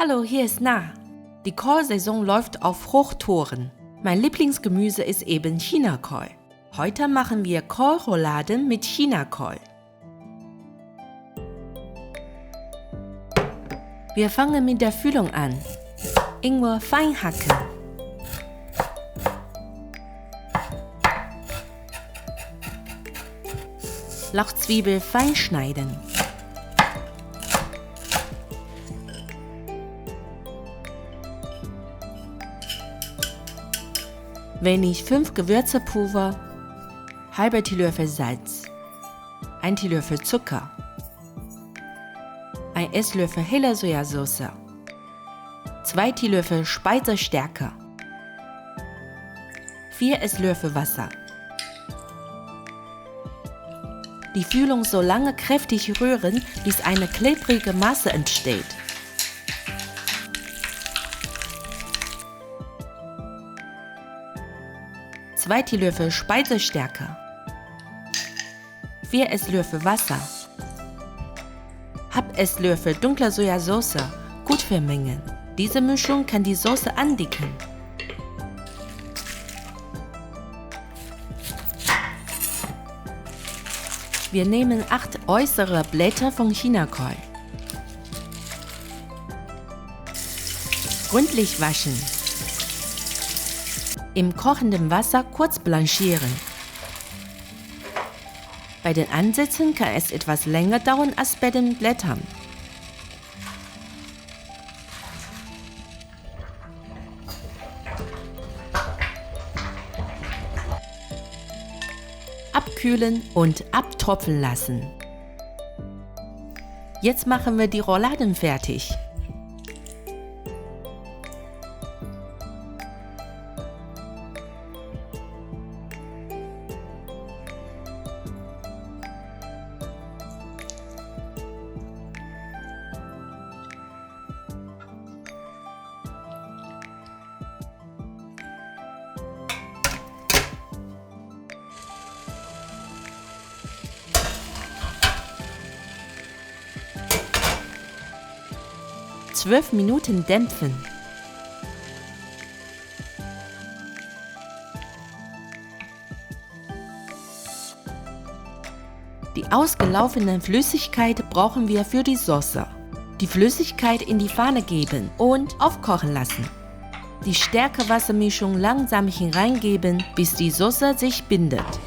Hallo, hier ist Na. Die Kohlsaison läuft auf Hochtouren. Mein Lieblingsgemüse ist eben Chinakohl. Heute machen wir Kohlrouladen mit Chinakohl. Wir fangen mit der Füllung an. Ingwer fein hacken. Lauchzwiebel fein schneiden. Wenig 5 Gewürzepulver, halber Teelöffel Salz, 1 Teelöffel Zucker, 1 Esslöffel helle Sojasauce, 2 Teelöffel Speisestärke, 4 Esslöffel Wasser. Die Füllung so lange kräftig rühren, bis eine klebrige Masse entsteht. Zwei Teelöffel Speisestärke, 4 Esslöffel Wasser, halb Esslöffel dunkle Sojasauce gut vermengen. Diese Mischung kann die Soße andicken. Wir nehmen 8 äußere Blätter von Chinakohl. Gründlich waschen. Im kochenden Wasser kurz blanchieren. Bei den Ansätzen kann es etwas länger dauern als bei den Blättern. Abkühlen und abtropfen lassen. Jetzt machen wir die Rouladen fertig. Zwölf Minuten dämpfen. Die ausgelaufene Flüssigkeit brauchen wir für die Soße. Die Flüssigkeit in die Pfanne geben und aufkochen lassen. Die Stärke-Wassermischung langsam hineingeben, bis die Soße sich bindet.